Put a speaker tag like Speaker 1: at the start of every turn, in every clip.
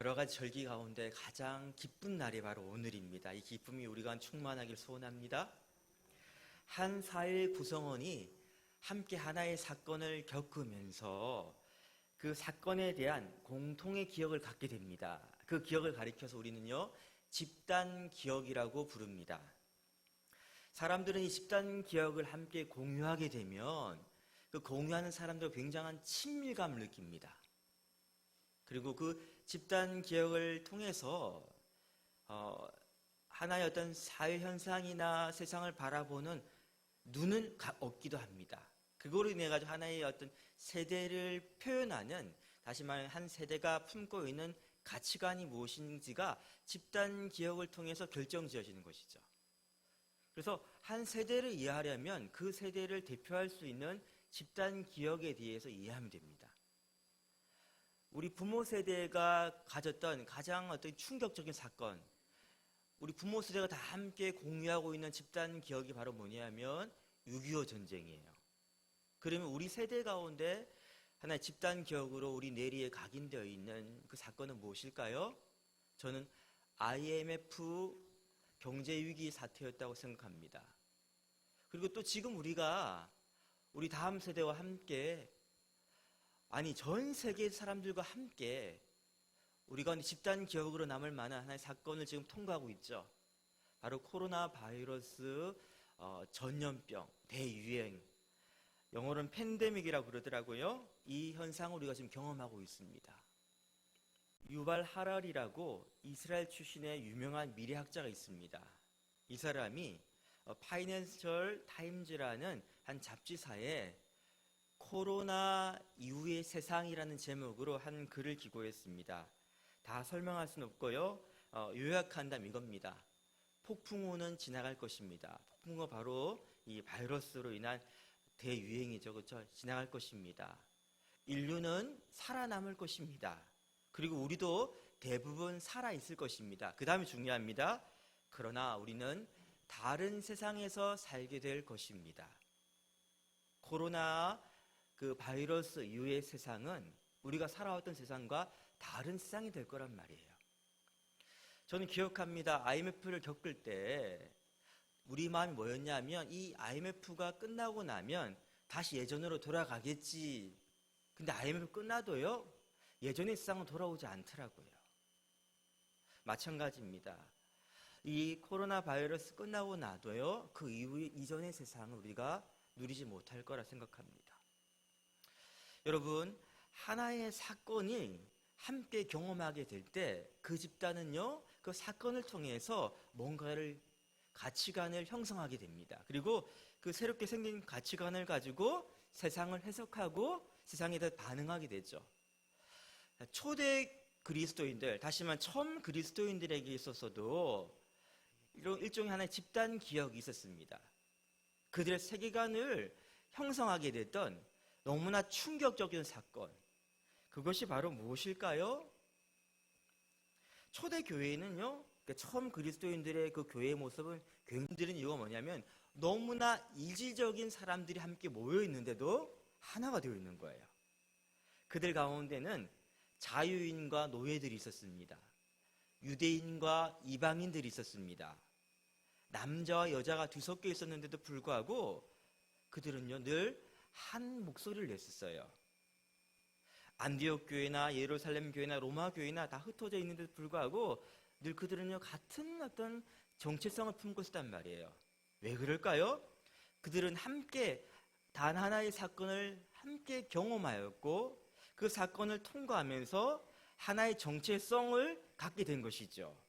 Speaker 1: 여러 가지 절기 가운데 가장 기쁜 날이 바로 오늘입니다. 이 기쁨이 우리가 충만하길 소원합니다. 한 사회 구성원이 함께 하나의 사건을 겪으면서 그 사건에 대한 공통의 기억을 갖게 됩니다. 그 기억을 가리켜서 우리는요, 집단 기억이라고 부릅니다. 사람들은 이 집단 기억을 함께 공유하게 되면 그 공유하는 사람들과 굉장한 친밀감을 느낍니다. 그리고 그 집단 기억을 통해서 하나의 어떤 사회 현상이나 세상을 바라보는 눈을 얻기도 합니다. 그거로 인해 가지고 하나의 어떤 세대를 표현하는, 다시 말해 한 세대가 품고 있는 가치관이 무엇인지가 집단 기억을 통해서 결정지어지는 것이죠. 그래서 한 세대를 이해하려면 그 세대를 대표할 수 있는 집단 기억에 대해서 이해하면 됩니다. 우리 부모 세대가 가졌던 가장 어떤 충격적인 사건, 우리 부모 세대가 다 함께 공유하고 있는 집단 기억이 바로 뭐냐면 6.25 전쟁이에요. 그러면 우리 세대 가운데 하나의 집단 기억으로 우리 뇌리에 각인되어 있는 그 사건은 무엇일까요? 저는 IMF 경제위기 사태였다고 생각합니다. 그리고 또 지금 우리가 우리 다음 세대와 함께, 아니 전 세계 사람들과 함께 우리가 집단 기억으로 남을 만한 하나의 사건을 지금 통과하고 있죠. 바로 코로나 바이러스 전염병 대유행, 영어로는 팬데믹이라고 그러더라고요. 이 현상을 우리가 지금 경험하고 있습니다. 유발 하랄이라고 이스라엘 출신의 유명한 미래학자가 있습니다. 이 사람이 파이낸셜 타임즈라는 한 잡지사에 코로나 이후의 세상이라는 제목으로 한 글을 기고했습니다. 다 설명할 수는 없고요. 요약한다면 이겁니다. 폭풍우는 지나갈 것입니다. 폭풍우가 바로 이 바이러스로 인한 대유행이죠. 그렇죠? 지나갈 것입니다. 인류는 살아남을 것입니다. 그리고 우리도 대부분 살아있을 것입니다. 그 다음에 중요합니다. 그러나 우리는 다른 세상에서 살게 될 것입니다. 코로나 그 바이러스 이후의 세상은 우리가 살아왔던 세상과 다른 세상이 될 거란 말이에요. 저는 기억합니다. IMF를 겪을 때 우리 마음이 뭐였냐면 이 IMF가 끝나고 나면 다시 예전으로 돌아가겠지. 근데 IMF 끝나도요, 예전의 세상은 돌아오지 않더라고요. 마찬가지입니다. 이 코로나 바이러스 끝나고 나도요, 그 이전의 세상을 우리가 누리지 못할 거라 생각합니다. 여러분, 하나의 사건이 함께 경험하게 될 때 그 집단은요, 그 사건을 통해서 뭔가를, 가치관을 형성하게 됩니다. 그리고 그 새롭게 생긴 가치관을 가지고 세상을 해석하고 세상에 대해 반응하게 되죠. 초대 그리스도인들, 다시 말해 처음 그리스도인들에게 있어서도 이런 일종의 하나의 집단 기억이 있었습니다. 그들의 세계관을 형성하게 됐던 너무나 충격적인 사건, 그것이 바로 무엇일까요? 초대 교회는요, 처음 그리스도인들의 그 교회의 모습을 굉장히 이유가 뭐냐면 너무나 이질적인 사람들이 함께 모여 있는데도 하나가 되어 있는 거예요. 그들 가운데는 자유인과 노예들이 있었습니다. 유대인과 이방인들이 있었습니다. 남자와 여자가 뒤섞여 있었는데도 불구하고 그들은요, 늘 한 목소리를 냈었어요. 안디옥 교회나 예루살렘 교회나 로마 교회나 다 흩어져 있는데도 불구하고 늘 그들은요, 같은 어떤 정체성을 품고 있었단 말이에요. 왜 그럴까요? 그들은 함께 단 하나의 사건을 함께 경험하였고 그 사건을 통과하면서 하나의 정체성을 갖게 된 것이죠.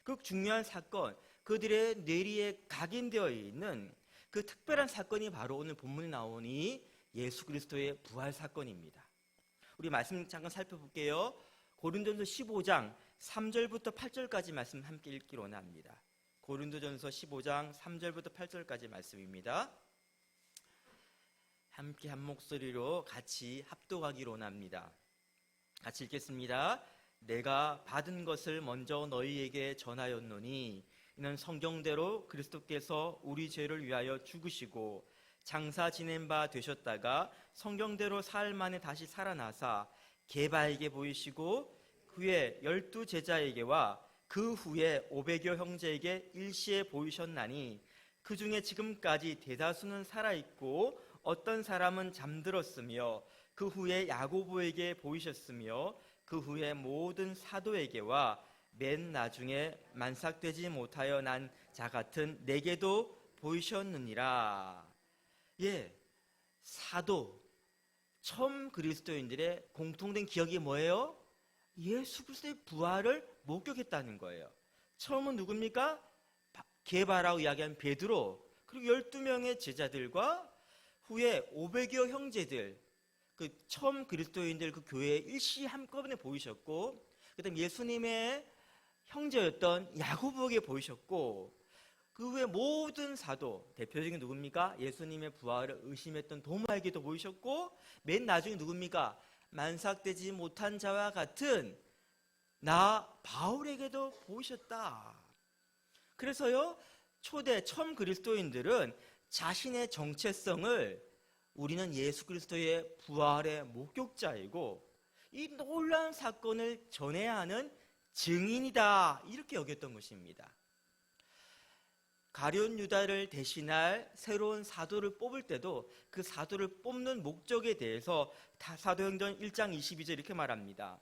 Speaker 1: 그 중요한 사건, 그들의 뇌리에 각인되어 있는 그 특별한 사건이 바로 오늘 본문에 나온 이 예수 그리스도의 부활 사건입니다. 우리 말씀 잠깐 살펴볼게요. 고린도전서 15장 3절부터 8절까지 말씀 함께 읽기로 원합니다. 고린도전서 15장 3절부터 8절까지 말씀입니다. 함께 한 목소리로 같이 합독하기로 원합니다. 같이 읽겠습니다. 내가 받은 것을 먼저 너희에게 전하였노니 이는 성경대로 그리스도께서 우리 죄를 위하여 죽으시고 장사 지낸 바 되셨다가 성경대로 사흘 만에 다시 살아나사 게바에게 보이시고 후에 12 제자에게와 그 후에 500여 형제에게 일시에 보이셨나니 그 중에 지금까지 대다수는 살아있고 어떤 사람은 잠들었으며 그 후에 야고보에게 보이셨으며 그 후에 모든 사도에게와 맨 나중에 만삭되지 못하여 난 자 같은 내게도 보이셨느니라. 예, 사도, 처음 그리스도인들의 공통된 기억이 뭐예요? 예수 그리스도의 부활을 목격했다는 거예요. 처음은 누굽니까? 게바라고 이야기한 베드로, 그리고 12명의 제자들과 후에 500여 형제들, 그 처음 그리스도인들 그 교회에 일시 한꺼번에 보이셨고, 그다음 예수님의 형제였던 야고보에게 보이셨고, 그 후에 모든 사도, 대표적인 누굽니까? 예수님의 부활을 의심했던 도마에게도 보이셨고, 맨 나중에 누굽니까? 만삭되지 못한 자와 같은 나 바울에게도 보이셨다. 그래서요, 초대 처음 그리스도인들은 자신의 정체성을 우리는 예수 그리스도의 부활의 목격자이고 이 놀라운 사건을 전해야 하는 증인이다, 이렇게 여겼던 것입니다. 가룟 유다를 대신할 새로운 사도를 뽑을 때도 그 사도를 뽑는 목적에 대해서 사도행전 1장 22절 이렇게 말합니다.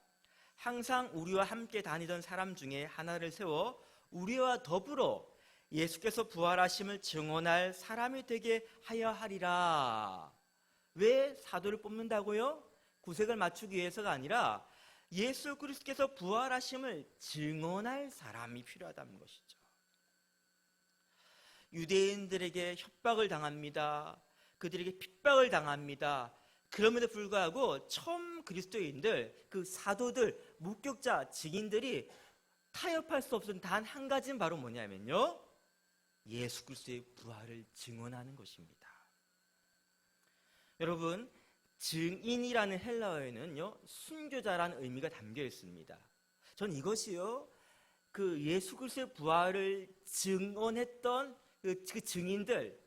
Speaker 1: 항상 우리와 함께 다니던 사람 중에 하나를 세워 우리와 더불어 예수께서 부활하심을 증언할 사람이 되게 하여 하리라. 왜 사도를 뽑는다고요? 구색을 맞추기 위해서가 아니라 예수 그리스도께서 부활하심을 증언할 사람이 필요하다는 것이죠. 유대인들에게 협박을 당합니다. 그들에게 핍박을 당합니다. 그럼에도 불구하고 처음 그리스도인들, 그 사도들, 목격자, 증인들이 타협할 수 없는 단 한 가지는 바로 뭐냐면요, 예수 그리스도의 부활을 증언하는 것입니다. 여러분, 증인이라는 헬라어에는요, 순교자라는 의미가 담겨 있습니다. 전 이것이요, 그 예수 그리스도의 부활을 증언했던 그 증인들,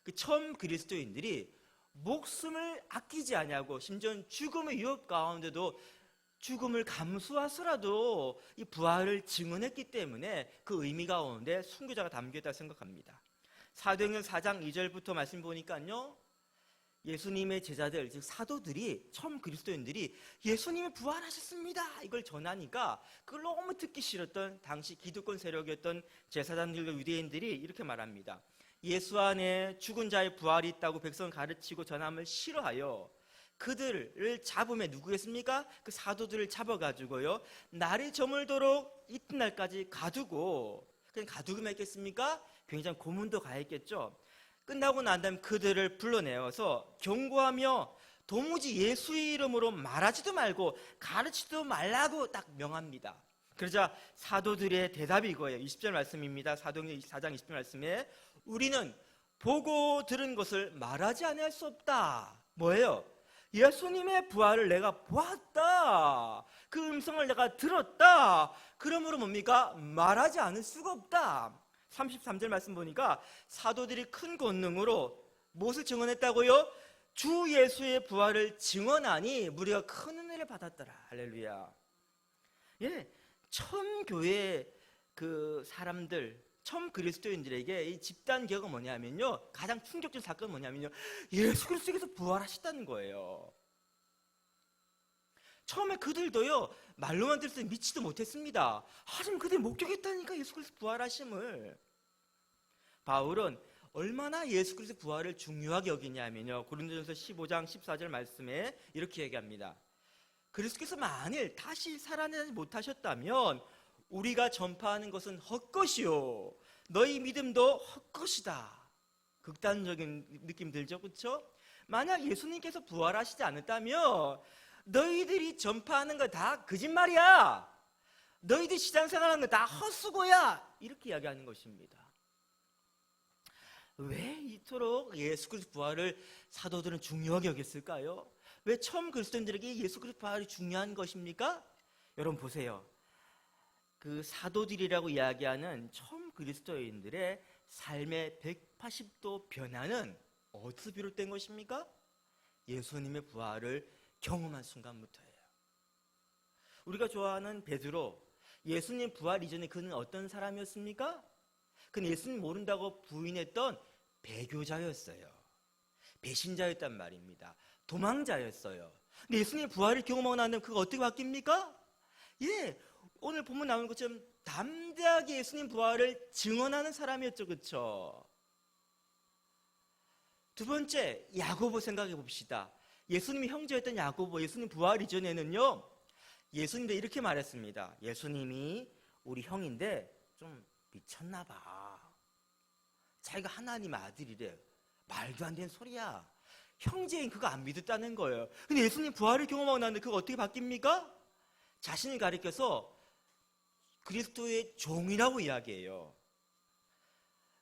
Speaker 1: 그 처음 그리스도인들이 목숨을 아끼지 아니하고 심지어 죽음의 위협 가운데도 죽음을 감수하서라도 이 부활을 증언했기 때문에 그 의미 가운데 순교자가 담겨있다고 생각합니다. 사도행전 4장 2절부터 말씀 보니까요, 예수님의 제자들, 즉 사도들이, 처음 그리스도인들이 예수님이 부활하셨습니다, 이걸 전하니까 그걸 너무 듣기 싫었던 당시 기득권 세력이었던 제사장들과 유대인들이 이렇게 말합니다. 예수 안에 죽은 자의 부활이 있다고 백성을 가르치고 전함을 싫어하여 그들을 잡음에 누구겠습니까? 그 사도들을 잡아가지고요, 날이 저물도록 이튿날까지 가두고, 그냥 가두기만 했겠습니까? 굉장히 고문도 가했겠죠. 끝나고 난 다음 그들을 불러내어서 경고하며 도무지 예수의 이름으로 말하지도 말고 가르치지도 말라고 딱 명합니다. 그러자 사도들의 대답이 이거예요. 20절 말씀입니다. 사도행전 4장 20절 말씀에 우리는 보고 들은 것을 말하지 아니할 수 없다. 뭐예요? 예수님의 부활을 내가 보았다. 그 음성을 내가 들었다. 그러므로 뭡니까? 말하지 않을 수가 없다. 33절 말씀 보니까 사도들이 큰 권능으로 무엇을 증언했다고요? 주 예수의 부활을 증언하니 무리가 큰 은혜를 받았더라. 할렐루야. 예, 처음 교회 그 사람들, 처음 그리스도인들에게 이 집단 기억은 뭐냐면요, 가장 충격적인 사건은 뭐냐면요, 예수 그리스도께서 부활하셨다는 거예요. 처음에 그들도요, 말로만 들을 때 믿지도 못했습니다. 하지만 그들이 목격했다니까, 예수 그리스도 부활하심을. 바울은 얼마나 예수 그리스도 부활을 중요하게 여기냐면요, 고린도전서 15장 14절 말씀에 이렇게 얘기합니다. 그리스도께서 만일 다시 살아나지 못하셨다면 우리가 전파하는 것은 헛것이요 너희 믿음도 헛것이다. 극단적인 느낌 들죠, 그렇죠? 만약 예수님께서 부활하시지 않았다면 너희들이 전파하는 거 다 거짓말이야. 너희들 시장생활하는 거 다 헛수고야. 이렇게 이야기하는 것입니다. 왜 이토록 예수 그리스도 부활을 사도들은 중요하게 여겼을까요? 왜 처음 그리스도인들에게 예수 그리스도 부활이 중요한 것입니까? 여러분 보세요. 그 사도들이라고 이야기하는 처음 그리스도인들의 삶의 180도 변화는 어디서 비롯된 것입니까? 예수님의 부활을 경험한 순간부터예요. 우리가 좋아하는 베드로, 예수님 부활 이전에 그는 어떤 사람이었습니까? 그는 예수님 모른다고 부인했던 배교자였어요. 배신자였단 말입니다. 도망자였어요. 근데 예수님 부활을 경험하고 나면 그가 어떻게 바뀝니까? 예, 오늘 본문 나오는 것처럼 담대하게 예수님 부활을 증언하는 사람이었죠. 그렇죠? 두 번째, 야고보 생각해 봅시다. 예수님이 형제였던 야고보, 예수님 부활 이전에는요, 예수님도 이렇게 말했습니다. 예수님이 우리 형인데 좀 미쳤나 봐. 자기가 하나님 아들이래. 말도 안 되는 소리야. 형제인 그거 안 믿었다는 거예요. 근데 예수님 부활을 경험하고 나는데 그거 어떻게 바뀝니까? 자신을 가리켜서 그리스도의 종이라고 이야기해요.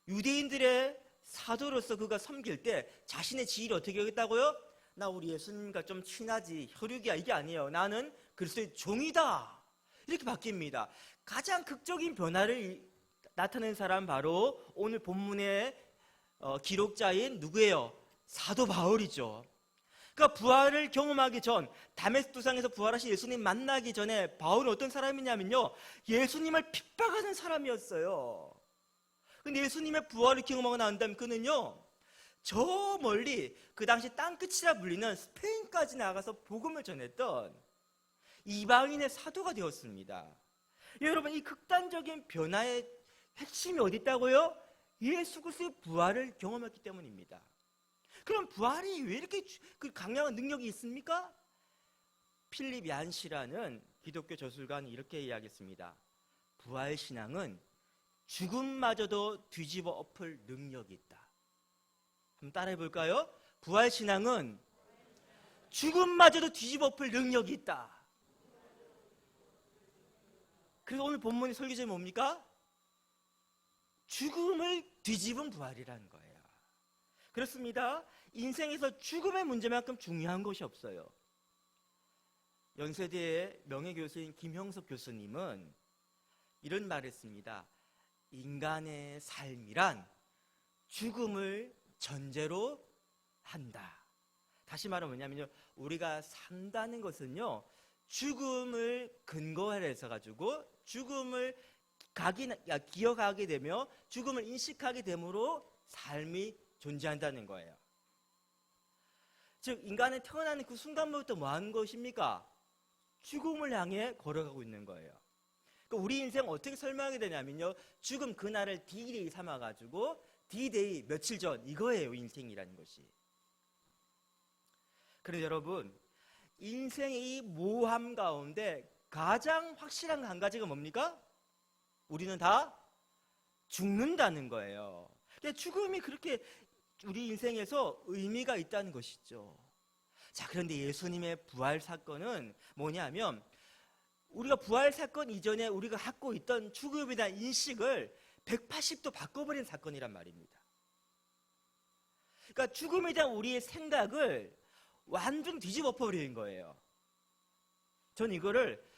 Speaker 1: 유대인들의 사도로서 그가 섬길 때 자신의 지위를 어떻게 하겠다고요? 나 우리 예수님과 좀 친하지, 혈육이야, 이게 아니에요. 나는 그리스도의 종이다. 이렇게 바뀝니다. 가장 극적인 변화를 나타낸 사람 바로 오늘 본문의 기록자인 누구예요? 사도 바울이죠. 그러니까 부활을 경험하기 전, 다메섹 도상에서 부활하신 예수님 만나기 전에 바울은 어떤 사람이냐면요, 예수님을 핍박하는 사람이었어요. 근데 예수님의 부활을 경험하고 난 다음에 그는요, 저 멀리 그 당시 땅끝이라 불리는 스페인까지 나가서 복음을 전했던 이방인의 사도가 되었습니다. 여러분, 이 극단적인 변화의 핵심이 어디 있다고요? 예수 그리스도의 부활을 경험했기 때문입니다. 그럼 부활이 왜 이렇게 강력한 능력이 있습니까? 필립 얀시라는 기독교 저술가는 이렇게 이야기했습니다. 부활 신앙은 죽음마저도 뒤집어 엎을 능력이 있다. 한번 따라해 볼까요? 부활 신앙은 죽음마저도 뒤집어 엎을 능력이 있다. 그래서 오늘 본문의 설교제목이 뭡니까? 죽음을 뒤집은 부활이라는 거예요. 그렇습니다. 인생에서 죽음의 문제만큼 중요한 것이 없어요. 연세대의 명예교수인 김형석 교수님은 이런 말을 했습니다. 인간의 삶이란 죽음을 전제로 한다. 다시 말하면 뭐냐면요, 우리가 산다는 것은요, 죽음을 근거로 해서 가지고 죽음을 기억하게 되며 죽음을 인식하게 되므로 삶이 존재한다는 거예요. 즉 인간은 태어나는 그 순간부터 뭐 하는 것입니까? 죽음을 향해 걸어가고 있는 거예요. 그러니까 우리 인생 어떻게 설명하게 되냐면요, 죽음 그날을 D-Day 삼아가지고 D-Day 며칠 전, 이거예요 인생이라는 것이. 그래서 여러분, 인생의 이 모함 가운데 가장 확실한 한 가지가 뭡니까? 우리는 다 죽는다는 거예요. 그러니까 죽음이 그렇게 우리 인생에서 의미가 있다는 것이죠. 자, 그런데 예수님의 부활 사건은 뭐냐면, 우리가 부활 사건 이전에 우리가 갖고 있던 죽음에 대한 인식을 180도 바꿔버린 사건이란 말입니다. 그러니까 죽음에 대한 우리의 생각을 완전 뒤집어 버린 거예요. 전 이거를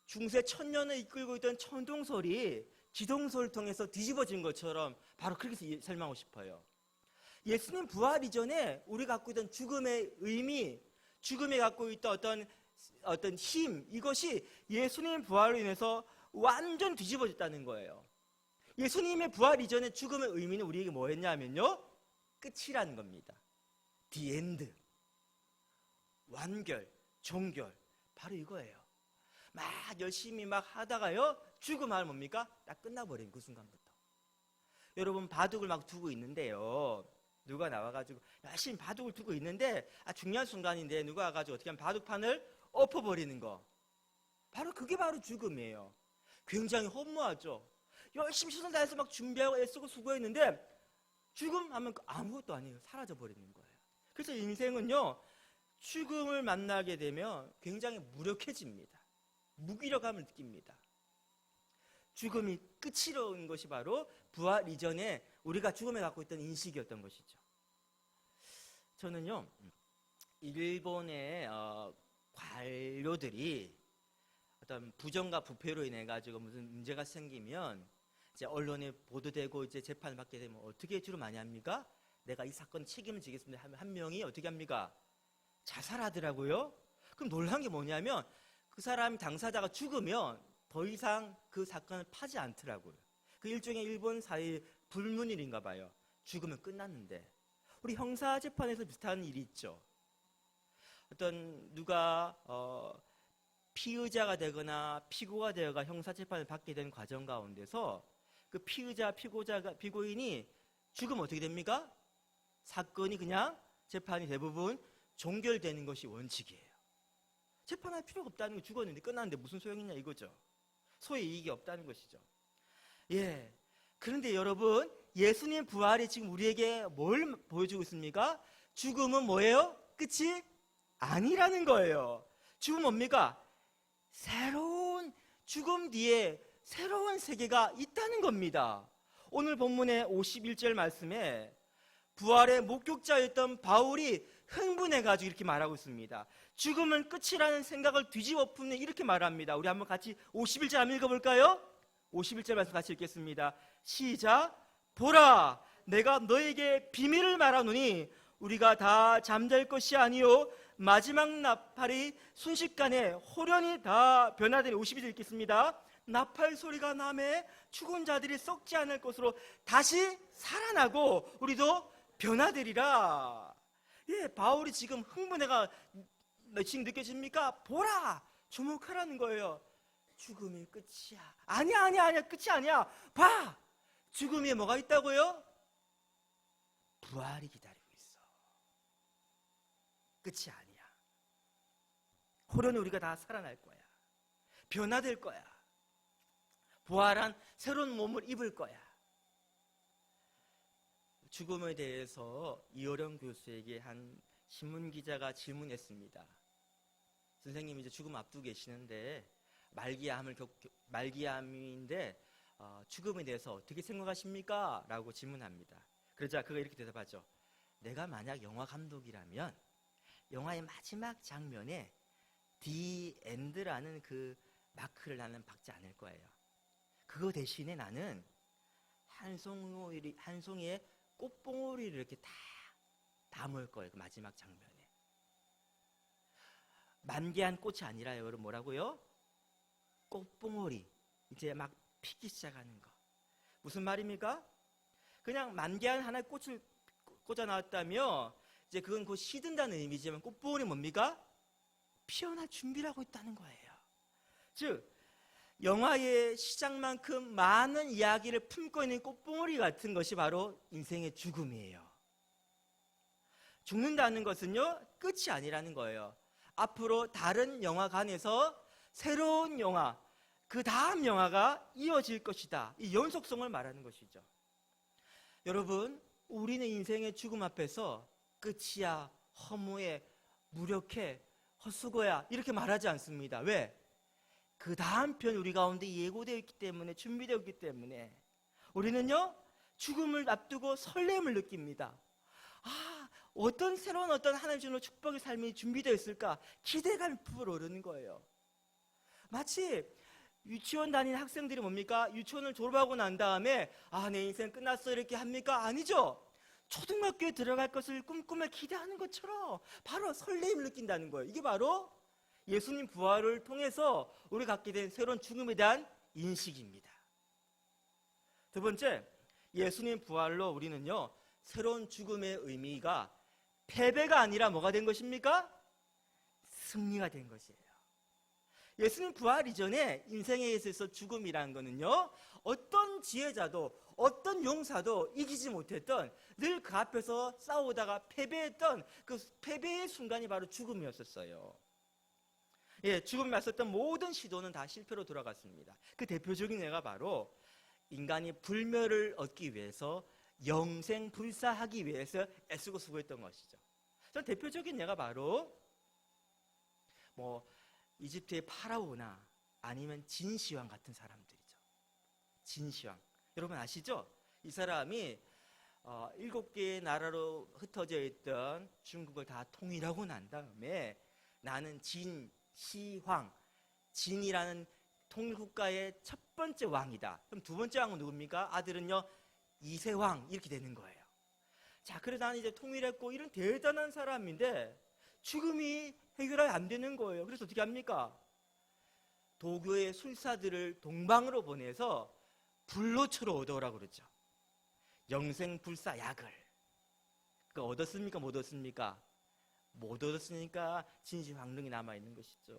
Speaker 1: 중세 천년을 이끌고 있던 천동설이 기동설을 통해서 뒤집어진 것처럼 바로 그렇게 설명하고 싶어요. 예수님 부활 이전에 우리가 갖고 있던 죽음의 의미, 죽음에 갖고 있던 어떤 힘, 이것이 예수님 부활로 인해서 완전 뒤집어졌다는 거예요. 예수님의 부활 이전에 죽음의 의미는 우리에게 뭐였냐면요, 끝이라는 겁니다. The end, 완결, 종결, 바로 이거예요. 막 열심히 막 하다가요, 죽음하면 뭡니까? 딱 끝나버린 그 순간부터. 여러분, 바둑을 막 두고 있는데요, 누가 나와가지고 열심히 바둑을 두고 있는데 중요한 순간인데 누가 와가지고 어떻게 하면 바둑판을 엎어버리는 거, 바로 그게 바로 죽음이에요. 굉장히 허무하죠. 열심히 최선 다해서 막 준비하고 애쓰고 수고했는데 죽음 하면 아무것도 아니에요. 사라져버리는 거예요. 그래서 인생은요, 죽음을 만나게 되면 굉장히 무력해집니다. 무기력함을 느낍니다. 죽음이 끝이라는 것이 바로 부활 이전에 우리가 죽음에 갖고 있던 인식이었던 것이죠. 저는요, 일본의 관료들이 어떤 부정과 부패로 인해 가지고 무슨 문제가 생기면 이제 언론에 보도되고 이제 재판을 받게 되면 어떻게 주로 많이 합니까? 내가 이 사건 책임을 지겠습니다 하면 한 명이 어떻게 합니까? 자살하더라고요. 그럼 놀란 게 뭐냐면 그 사람 당사자가 죽으면 더 이상 그 사건을 파지 않더라고요. 그 일종의 일본 사회의 불문율인가 봐요. 죽으면 끝났는데. 우리 형사재판에서 비슷한 일이 있죠. 어떤 누가 피의자가 되거나 피고가 되어가 형사재판을 받게 된 과정 가운데서 그 피의자, 피고인이 죽으면 어떻게 됩니까? 사건이 그냥 재판이 대부분 종결되는 것이 원칙이에요. 재판할 필요가 없다는 거, 죽었는데 끝났는데 무슨 소용이냐 이거죠. 소의 이익이 없다는 것이죠. 예. 그런데 여러분, 예수님 부활이 지금 우리에게 뭘 보여주고 있습니까? 죽음은 뭐예요? 끝이 아니라는 거예요. 죽음은 뭡니까? 새로운 죽음 뒤에 새로운 세계가 있다는 겁니다. 오늘 본문의 51절 말씀에 부활의 목격자였던 바울이 흥분해가지고 이렇게 말하고 있습니다. 죽음은 끝이라는 생각을 뒤집어 엎는 이렇게 말합니다. 우리 한번 같이 51절 한번 읽어볼까요? 51절 말씀 같이 읽겠습니다. 시작. 보라, 내가 너에게 비밀을 말하노니 우리가 다 잠잘 것이 아니요 마지막 나팔이 순식간에 호련히 다 변화되니. 52절 읽겠습니다. 나팔 소리가 나매 죽은 자들이 썩지 않을 것으로 다시 살아나고 우리도 변화되리라. 예, 바울이 지금 흥분해가 지금 느껴집니까? 보라, 주목하라는 거예요. 죽음이 끝이야. 아니야, 끝이 아니야. 봐, 죽음에 뭐가 있다고요? 부활이 기다리고 있어. 끝이 아니야. 호련히 우리가 다 살아날 거야. 변화될 거야. 부활한 새로운 몸을 입을 거야. 죽음에 대해서 이호령 교수에게 한 신문기자가 질문했습니다. 선생님이 이제 죽음 앞두고 계시는데 말기암인데 죽음에 대해서 어떻게 생각하십니까? 라고 질문합니다. 그러자 그가 이렇게 대답하죠. 내가 만약 영화 감독이라면 영화의 마지막 장면에 The End라는 그 마크를 나는 박지 않을 거예요. 그거 대신에 나는 한 송이의 꽃봉오리를 이렇게 다 담을 거예요. 그 마지막 장면에. 만개한 꽃이 아니라 여러분 뭐라고요? 꽃봉오리. 이제 막 피기 시작하는 거. 무슨 말입니까? 그냥 만개한 하나의 꽃을 꽂아 놨다며 이제 그건 곧 시든다는 의미지만 꽃봉오리 뭡니까? 피어날 준비를 하고 있다는 거예요. 즉 영화의 시작만큼 많은 이야기를 품고 있는 꽃봉오리 같은 것이 바로 인생의 죽음이에요. 죽는다는 것은요, 끝이 아니라는 거예요. 앞으로 다른 영화관에서 새로운 영화, 그 다음 영화가 이어질 것이다. 이 연속성을 말하는 것이죠. 여러분, 우리는 인생의 죽음 앞에서 끝이야, 허무해, 무력해, 헛수고야 이렇게 말하지 않습니다. 왜? 그 다음 편 우리 가운데 예고되어 있기 때문에, 준비되어 있기 때문에 우리는요, 죽음을 앞두고 설렘을 느낍니다. 어떤 새로운 하나님 주는 축복의 삶이 준비되어 있을까? 기대감이 불어오르는 거예요. 마치 유치원 다니는 학생들이 뭡니까? 유치원을 졸업하고 난 다음에 내 인생 끝났어 이렇게 합니까? 아니죠. 초등학교에 들어갈 것을 꿈꾸며 기대하는 것처럼 바로 설렘을 느낀다는 거예요. 이게 바로 예수님 부활을 통해서 우리가 갖게 된 새로운 죽음에 대한 인식입니다. 두 번째, 예수님 부활로 우리는요, 새로운 죽음의 의미가 패배가 아니라 뭐가 된 것입니까? 승리가 된 것이에요. 예수님 부활 이전에 인생에 있어서 죽음이라는 것은요, 어떤 지혜자도 어떤 용사도 이기지 못했던, 늘 그 앞에서 싸우다가 패배했던 그 패배의 순간이 바로 죽음이었었어요. 예, 죽음에 맞섰던 모든 시도는 다 실패로 돌아갔습니다. 그 대표적인 예가 바로 인간이 불멸을 얻기 위해서 영생불사하기 위해서 애쓰고 수고했던 것이죠. 전 대표적인 예가 바로 이집트의 파라오나 아니면 진시황 같은 사람들이죠. 진시황. 여러분 아시죠? 이 사람이 7개의 나라로 흩어져 있던 중국을 다 통일하고 난 다음에 나는 진시황, 진이라는 통일국가의 첫 번째 왕이다. 그럼 두 번째 왕은 누굽니까? 아들은요, 이세왕 이렇게 되는 거예요. 자, 그래서 나는 이제 통일했고 이런 대단한 사람인데 죽음이 해결이 안 되는 거예요. 그래서 어떻게 합니까? 도교의 술사들을 동방으로 보내서 불로초로 얻어오라고 그러죠. 영생불사약을. 그거 얻었습니까? 못 얻었습니까? 못 얻었으니까 진시황릉이 남아있는 것이죠.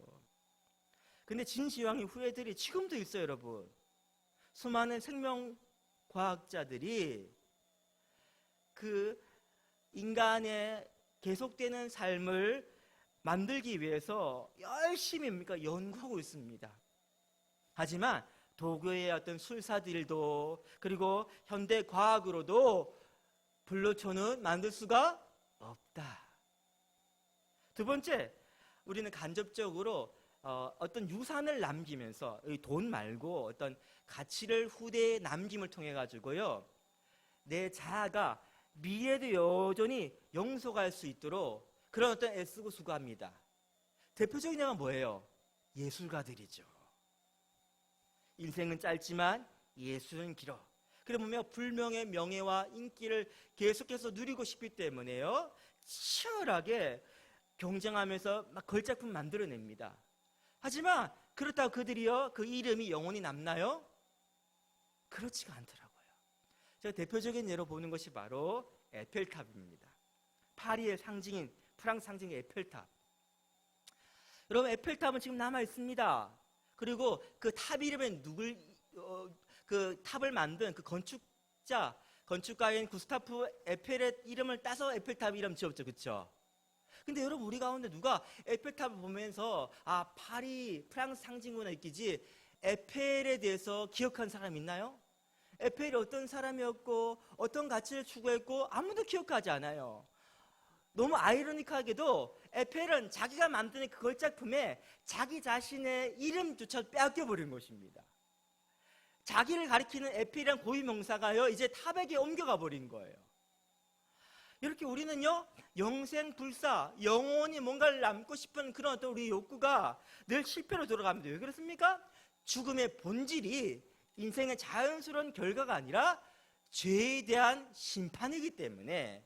Speaker 1: 근데 진시황의 후예들이 지금도 있어요, 여러분. 수많은 생명과학자들이 그 인간의 계속되는 삶을 만들기 위해서 열심히 연구하고 있습니다. 하지만 도교의 어떤 술사들도 그리고 현대 과학으로도 불로초는 만들 수가 없다. 두 번째, 우리는 간접적으로 어떤 유산을 남기면서 돈 말고 어떤 가치를 후대에 남김을 통해 가지고요, 내 자아가 미래에도 여전히 영속할 수 있도록 그런 어떤 애쓰고 수고합니다. 대표적인 예가 뭐예요? 예술가들이죠. 인생은 짧지만 예술은 길어. 그래 보면 불명의 명예와 인기를 계속해서 누리고 싶기 때문에요, 치열하게 경쟁하면서 막 걸작품 만들어냅니다. 하지만 그렇다고 그들이요, 그 이름이 영원히 남나요? 그렇지가 않더라고요. 제가 대표적인 예로 보는 것이 바로 에펠탑입니다. 파리의 상징인, 프랑스 상징의 에펠탑. 여러분, 에펠탑은 지금 남아 있습니다. 그리고 그 탑 이름에 그 탑을 만든 그 건축가인 구스타프 에펠의 이름을 따서 에펠탑 이름 지었죠, 그렇죠? 근데 여러분, 우리 가운데 누가 에펠탑을 보면서 파리, 프랑스 상징구나 있기지 에펠에 대해서 기억한 사람 있나요? 에펠이 어떤 사람이었고 어떤 가치를 추구했고 아무도 기억하지 않아요. 너무 아이러니하게도 에펠은 자기가 만드는 그 걸작품에 자기 자신의 이름조차 빼앗겨버린 것입니다. 자기를 가리키는 에펠이란 고유명사가요, 이제 탑에게 옮겨가 버린 거예요. 이렇게 우리는요, 영생불사, 영원히 뭔가를 남고 싶은 그런 어떤 우리 욕구가 늘 실패로 돌아갑니다. 왜 그렇습니까? 죽음의 본질이 인생의 자연스러운 결과가 아니라 죄에 대한 심판이기 때문에,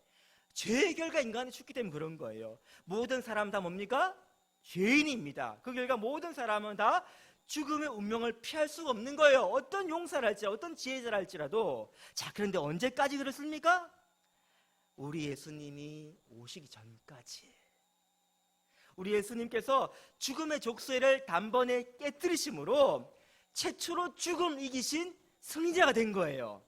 Speaker 1: 죄의 결과 인간이 죽기 때문에 그런 거예요. 모든 사람 다 뭡니까? 죄인입니다. 그 결과 모든 사람은 다 죽음의 운명을 피할 수가 없는 거예요. 어떤 용사를 할지라도, 어떤 지혜자를 할지라도. 자, 그런데 언제까지 그렇습니까? 우리 예수님이 오시기 전까지. 우리 예수님께서 죽음의 족쇄를 단번에 깨뜨리심으로 최초로 죽음 이기신 승리자가 된 거예요.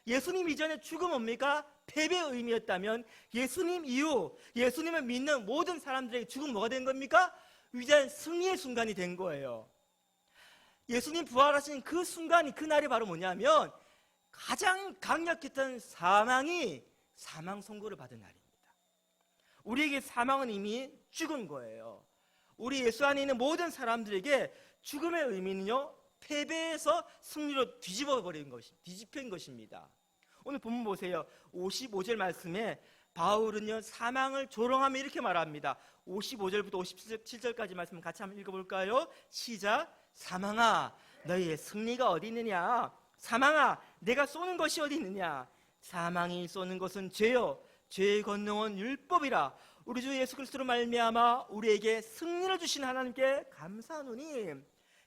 Speaker 1: 예수님 이전에 죽음 뭡니까? 패배의 의미였다면 예수님 이후 예수님을 믿는 모든 사람들에게 죽음 뭐가 된 겁니까? 위대한 승리의 순간이 된 거예요. 예수님 부활하신 그 순간이, 그날이 바로 뭐냐면 가장 강력했던 사망이 사망 선고를 받은 날입니다. 우리에게 사망은 이미 죽은 거예요. 우리 예수 안에 있는 모든 사람들에게 죽음의 의미는요, 패배에서 승리로 뒤집힌 것입니다. 오늘 본문 보세요. 55절 말씀에 바울은요, 사망을 조롱하며 이렇게 말합니다. 55절부터 57절까지 말씀 같이 한번 읽어볼까요? 시작. 사망아, 너희의 승리가 어디 있느냐? 사망아, 내가 쏘는 것이 어디 있느냐? 사망이 쏘는 것은 죄요, 죄의 권능은 율법이라. 우리 주 예수 그리스도로 말미암아 우리에게 승리를 주신 하나님께 감사하노니.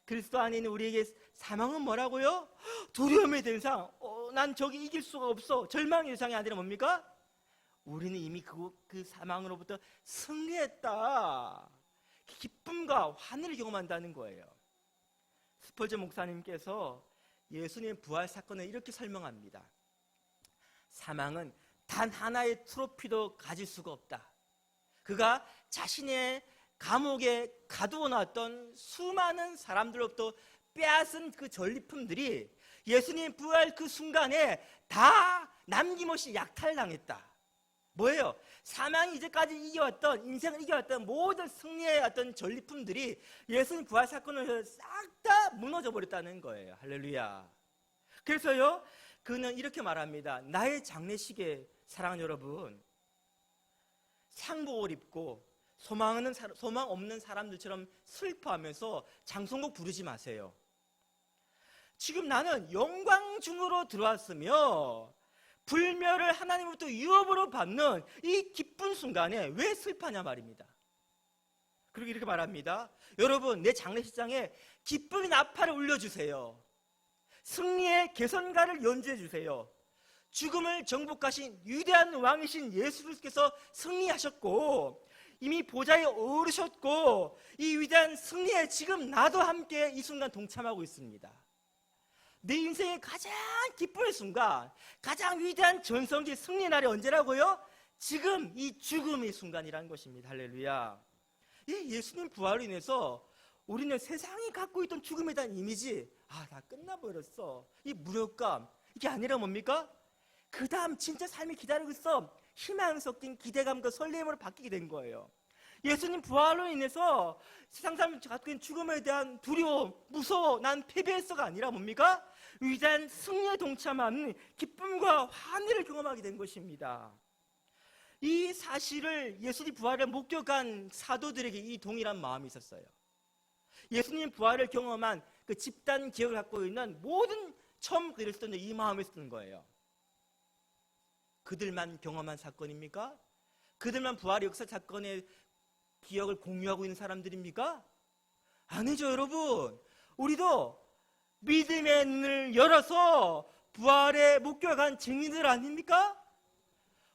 Speaker 1: 그리스도 안에 있는 우리에게 사망은 뭐라고요? 두려움의 대상. 난 저기 이길 수가 없어. 절망의 대상이 아니라 뭡니까? 우리는 이미 그 사망으로부터 승리했다. 기쁨과 환희를 경험한다는 거예요. 스펄전 목사님께서 예수님의 부활 사건을 이렇게 설명합니다. 사망은 단 하나의 트로피도 가질 수가 없다. 그가 자신의 감옥에 가두어 놨던 수많은 사람들로부터 빼앗은 그 전리품들이 예수님 부활 그 순간에 다 남김없이 약탈당했다. 뭐예요? 사망이 이제까지 이겨왔던, 인생을 이겨왔던 모든 승리의 어떤 전리품들이 예수님 부활 사건을 싹 다 무너져 버렸다는 거예요. 할렐루야. 그래서요, 그는 이렇게 말합니다. 나의 장례식에, 사랑하는 여러분, 상복을 입고 소망 없는 사람들처럼 슬퍼하면서 장송곡 부르지 마세요. 지금 나는 영광 중으로 들어왔으며 불멸을 하나님으로부터 유업으로 받는 이 기쁜 순간에 왜 슬퍼하냐 말입니다. 그리고 이렇게 말합니다. 여러분, 내 장례식장에 기쁨의 나팔을 울려주세요. 승리의 개선가를 연주해주세요. 죽음을 정복하신 위대한 왕이신 예수 그리스도께서 승리하셨고 이미 보좌에 오르셨고 이 위대한 승리에 지금 나도 함께 이 순간 동참하고 있습니다. 내 인생의 가장 기쁨의 순간, 가장 위대한 전성기 승리의 날이 언제라고요? 지금 이 죽음의 순간이라는 것입니다. 할렐루야. 이 예수님 부활로 인해서 우리는 세상이 갖고 있던 죽음에 대한 이미지, 다 끝나버렸어, 이 무력감, 이게 아니라 뭡니까? 그 다음 진짜 삶이 기다리고 있어. 희망 섞인 기대감과 설렘으로 바뀌게 된 거예요. 예수님 부활로 인해서 세상 사람이 갖고 있는 죽음에 대한 두려움, 무서워, 난 패배했어가 아니라 뭡니까? 위대한 승리에 동참하는 기쁨과 환희를 경험하게 된 것입니다. 이 사실을 예수님 부활을 목격한 사도들에게 이 동일한 마음이 있었어요. 예수님 부활을 경험한 그 집단 기억을 갖고 있는 모든 처음 그리스도인들 이 마음이 있었던 거예요. 그들만 경험한 사건입니까? 그들만 부활의 역사 사건의 기억을 공유하고 있는 사람들입니까? 아니죠, 여러분. 우리도 믿음의 눈을 열어서 부활의 목격한 증인들 아닙니까?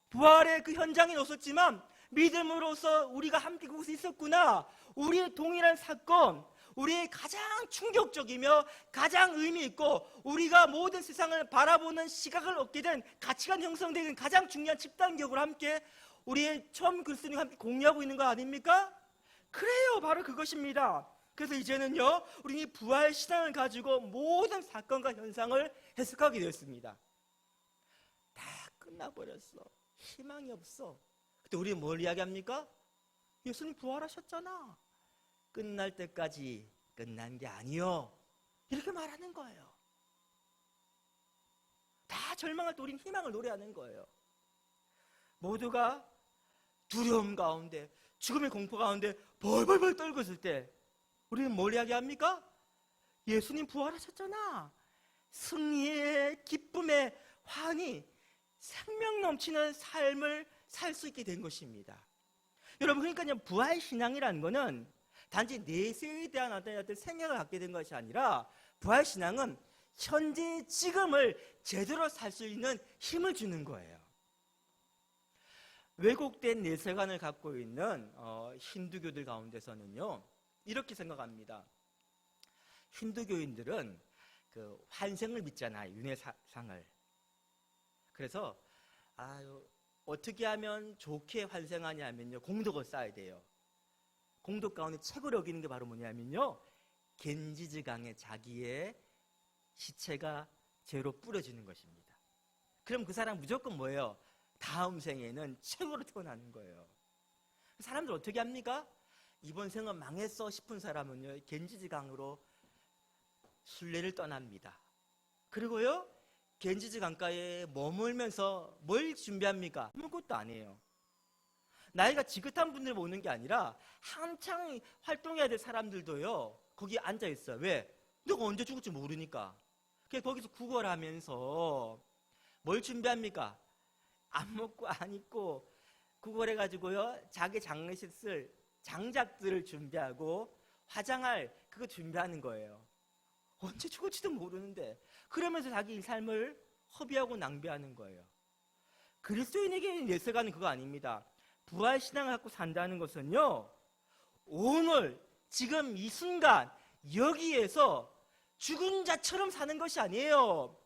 Speaker 1: 부활의 그 현장에 없었지만 믿음으로써 우리가 함께 그곳에 있었구나. 우리의 동일한 사건, 우리의 가장 충격적이며 가장 의미 있고 우리가 모든 세상을 바라보는 시각을 얻게 된 가치관 형성되는 가장 중요한 집단 기억을 함께 우리의 처음 그리스도인과 함께 공유하고 있는 거 아닙니까? 그래요, 바로 그것입니다. 그래서 이제는요, 우리는 이 부활 신앙을 가지고 모든 사건과 현상을 해석하게 되었습니다. 다 끝나버렸어. 희망이 없어. 그때 우리는 뭘 이야기합니까? 예수님 부활하셨잖아. 끝날 때까지 끝난 게 아니요. 이렇게 말하는 거예요. 다 절망할 때 우리는 희망을 노래하는 거예요. 모두가 두려움 가운데, 죽음의 공포 가운데 벌벌벌 떨고 있을 때 우리는 뭘 이야기합니까? 예수님 부활하셨잖아. 승리의 기쁨의 환희, 생명 넘치는 삶을 살 수 있게 된 것입니다. 여러분, 그러니까 부활 신앙이라는 것은 단지 내세에 대한 어떤 생각을 갖게 된 것이 아니라 부활 신앙은 현재 지금을 제대로 살 수 있는 힘을 주는 거예요. 왜곡된 내세관을 갖고 있는 힌두교들 가운데서는요, 이렇게 생각합니다. 힌두교인들은 그 환생을 믿잖아요. 윤회상을. 그래서 어떻게 하면 좋게 환생하냐면요, 공덕을 쌓아야 돼요. 공덕 가운데 최고로 여기는 게 바로 뭐냐면요, 겐지즈강에 자기의 시체가 죄로 뿌려지는 것입니다. 그럼 그 사람 무조건 뭐예요? 다음 생에는 최고로 태어나는 거예요. 사람들 어떻게 합니까? 이번 생은 망했어 싶은 사람은요, 겐지즈강으로 순례를 떠납니다. 그리고요, 겐지즈 강가에 머물면서 뭘 준비합니까? 아무것도 안 해요. 나이가 지긋한 분들 오는 게 아니라 한창 활동해야 될 사람들도요, 거기 앉아 있어요. 왜? 너가 언제 죽을지 모르니까. 그래서 거기서 구걸하면서 뭘 준비합니까? 안 먹고 안 입고 구걸해가지고요, 자기 장례식 쓸 장작들을 준비하고 화장할 그거 준비하는 거예요. 언제 죽을지도 모르는데 그러면서 자기 삶을 허비하고 낭비하는 거예요. 그리스도인에게 내세가는 그거 아닙니다. 부활 신앙을 갖고 산다는 것은요, 오늘 지금 이 순간 여기에서 죽은 자처럼 사는 것이 아니에요.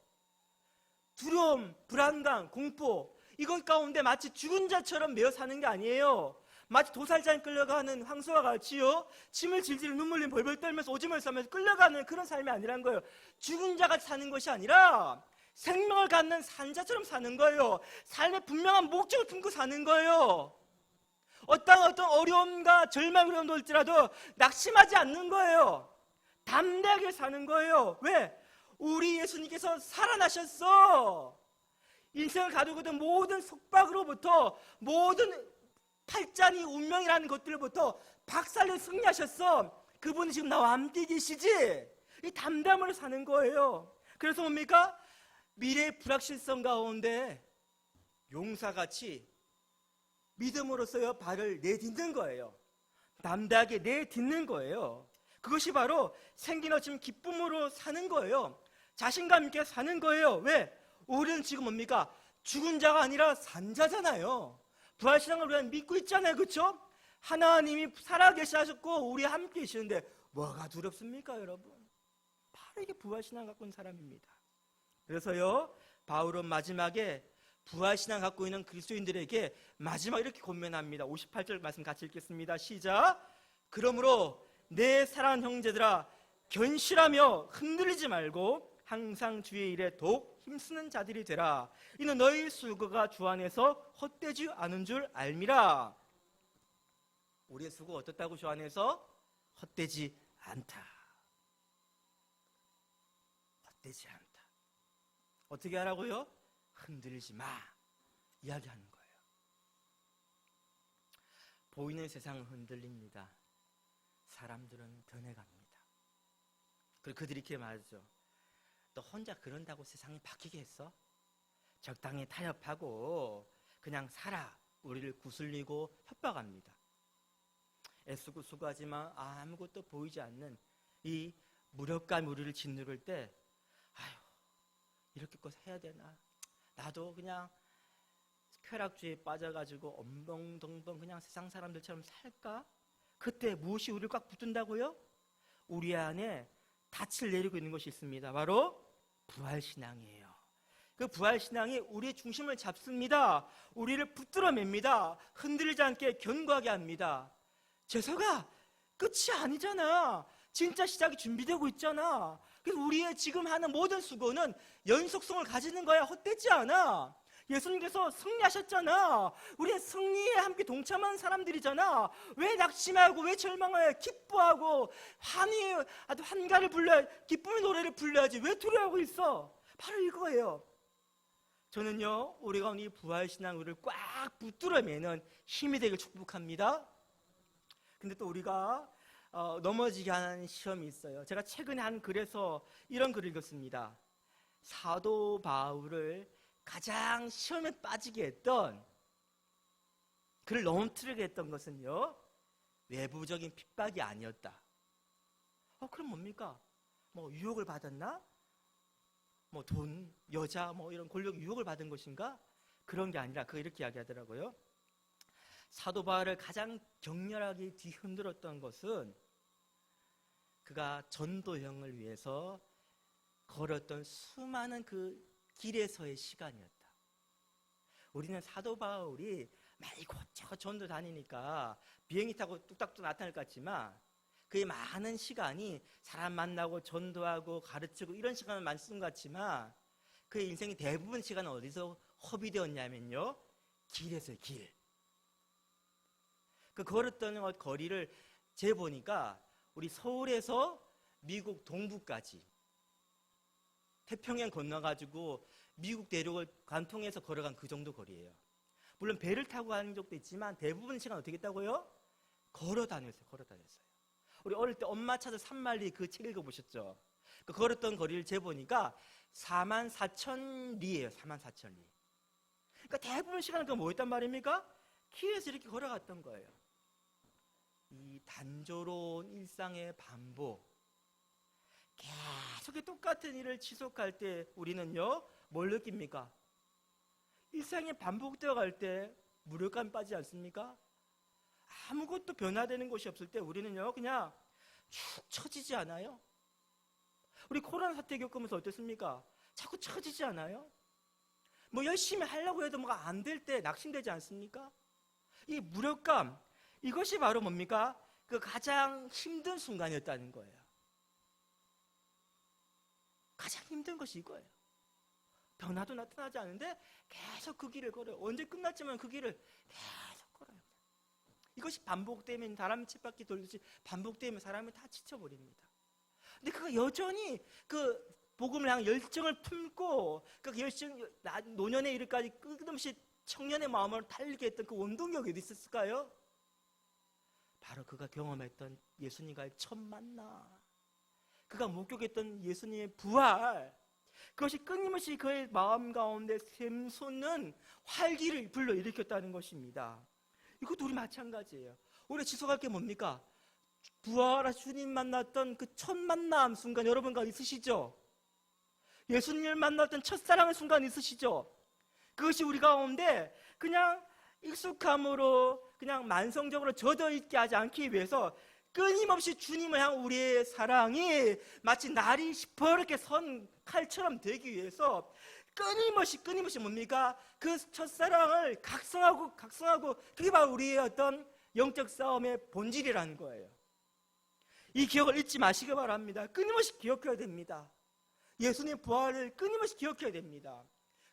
Speaker 1: 두려움, 불안감, 공포 이것 가운데 마치 죽은 자처럼 매어 사는 게 아니에요. 마치 도살장에 끌려가는 황소와 같이요, 침을 질질 눈물림 벌벌 떨면서 오줌을 싸면서 끌려가는 그런 삶이 아니란 거예요. 죽은 자가 사는 것이 아니라 생명을 갖는 산자처럼 사는 거예요. 삶의 분명한 목적을 품고 사는 거예요. 어떤 어려움과 절망이 올지라도 낙심하지 않는 거예요. 담대하게 사는 거예요. 왜? 우리 예수님께서 살아나셨어. 인생을 가두고 있던 모든 속박으로부터, 모든 팔짱이 운명이라는 것들부터 박살내 승리하셨어. 그분이 지금 나와 함께 계시지. 이 담담으로 사는 거예요. 그래서 뭡니까? 미래의 불확실성 가운데 용사같이 믿음으로써요 발을 내딛는 거예요.
Speaker 2: 담대하게 내딛는 거예요. 그것이 바로 생기 넘치는 기쁨으로 사는 거예요. 자신감 있게 사는 거예요. 왜? 우리는 지금 뭡니까? 죽은 자가 아니라 산 자잖아요. 부활신앙을 우리가 믿고 있잖아요. 그렇죠? 하나님이 살아계시고 우리 함께 계시는데 뭐가 두렵습니까, 여러분? 바로 이게 부활신앙 갖고 있는 사람입니다. 그래서요, 바울은 마지막에 부활신앙 갖고 있는 그리스도인들에게 마지막 이렇게 권면합니다. 58절 말씀 같이 읽겠습니다. 시작. 그러므로 내 사랑하는 형제들아, 견실하며 흔들리지 말고 항상 주의 일에 더욱 힘쓰는 자들이 되라. 이는 너희 수고가 주 안에서 헛되지 않은 줄 알미라. 우리의 수고 어떻다고? 주 안에서 헛되지 않다. 헛되지 않다. 어떻게 하라고요? 흔들리지 마 이야기하는 거예요. 보이는 세상은 흔들립니다. 사람들은 변해갑니다. 그리고 그들이 이렇게 말하죠. 너 혼자 그런다고 세상이 바뀌겠어? 적당히 타협하고 그냥 살아. 우리를 구슬리고 협박합니다. 애쓰고 수고하지만 아무것도 보이지 않는 이 무력감이 우리를 짓누를 때, 아휴, 이렇게 꼭 해야 되나? 나도 그냥 쾌락주의에 빠져가지고 엄벙덩벙 그냥 세상 사람들처럼 살까? 그때 무엇이 우리를 꽉 붙든다고요? 우리 안에 닻을 내리고 있는 것이 있습니다. 바로 부활신앙이에요. 그 부활신앙이 우리의 중심을 잡습니다. 우리를 붙들어맵니다. 흔들리지 않게 견고하게 합니다. 재서가 끝이 아니잖아. 진짜 시작이 준비되고 있잖아. 그래서 우리의 지금 하는 모든 수고는 연속성을 가지는 거야. 헛되지 않아. 예수님께서 승리하셨잖아. 우리의 승리에 함께 동참하는 사람들이잖아. 왜 낙심하고 왜 절망하여 기뻐하고 환가를 불러야, 기쁨의 노래를 불러야지. 왜 두려워하고 있어? 바로 이거예요. 저는요, 우리가 이 부활신앙 우리를 꽉 붙들어매는 힘이 되길 축복합니다. 근데 또 우리가 넘어지게 하는 시험이 있어요. 제가 최근에 한 글에서 이런 글을 읽었습니다. 사도 바울을 가장 시험에 빠지게 했던, 그를 넘어뜨리게 했던 것은요, 외부적인 핍박이 아니었다. 그럼 뭡니까? 뭐 유혹을 받았나? 뭐 돈, 여자, 뭐 이런 권력 유혹을 받은 것인가? 그런 게 아니라 그가 이렇게 이야기하더라고요. 사도 바울을 가장 격렬하게 뒤흔들었던 것은 그가 전도형을 위해서 걸었던 수많은 그 길에서의 시간이었다. 우리는 사도 바울이 막 이곳저곳 전도 다니니까 비행기 타고 뚝딱뚝 나타날 것 같지만 그의 많은 시간이 사람 만나고 전도하고 가르치고 이런 시간을 많이 쓰는 것 같지만 그의 인생의 대부분 시간은 어디서 허비되었냐면요, 길에서의 길. 그 걸었던 거리를 재보니까 우리 서울에서 미국 동부까지 태평양 건너가지고 미국 대륙을 관통해서 걸어간 그 정도 거리예요. 물론 배를 타고 가는 적도 있지만 대부분 시간 어떻게 했다고요? 걸어 다녔어요. 우리 어릴 때 엄마 찾아 산만리 그 책 읽어보셨죠? 그 걸었던 거리를 재보니까 44,000리예요. 44,000리. 그러니까 대부분 시간은 뭐 했단 말입니까? 길에서 이렇게 걸어갔던 거예요. 이 단조로운 일상의 반복, 계속 똑같은 일을 지속할 때 우리는요, 뭘 느낍니까? 일상이 반복되어 갈 때 무력감이 빠지지 않습니까? 아무것도 변화되는 것이 없을 때 우리는요, 그냥 축 처지지 않아요? 우리 코로나 사태 겪으면서 어땠습니까? 자꾸 처지지 않아요? 뭐 열심히 하려고 해도 뭐가 안 될 때 낙심되지 않습니까? 이 무력감, 이것이 바로 뭡니까? 그 가장 힘든 순간이었다는 거예요. 가장 힘든 것이 이거예요. 변화도 나타나지 않는데 계속 그 길을 걸어요. 언제 끝났지만 그 길을 계속 걸어요. 이것이 반복되면 사람 쳇바퀴 돌듯이 반복되면 사람을 다 지쳐버립니다. 근데 그가 여전히 그 복음을 향한 열정을 품고 그 열정, 노년에 이르까지 끝없이 청년의 마음을 달리게 했던 그 원동력이 어디 있었을까요? 바로 그가 경험했던 예수님과의 첫 만남, 그가 목격했던 예수님의 부활, 그것이 끊임없이 그의 마음 가운데 샘솟는 활기를 불러일으켰다는 것입니다. 이것도 우리 마찬가지예요. 우리 지속할 게 뭡니까? 부활하신 주님 만났던 그 첫 만남 순간 여러분과 있으시죠? 예수님을 만났던 첫사랑의 순간 있으시죠? 그것이 우리 가운데 그냥 익숙함으로 그냥 만성적으로 젖어있게 하지 않기 위해서 끊임없이 주님을 향한 우리의 사랑이 마치 날이 시퍼렇게 선 칼처럼 되기 위해서 끊임없이 뭡니까? 그 첫사랑을 각성하고 그게 바로 우리의 어떤 영적 싸움의 본질이라는 거예요. 이 기억을 잊지 마시기 바랍니다. 끊임없이 기억해야 됩니다. 예수님의 부활을 끊임없이 기억해야 됩니다.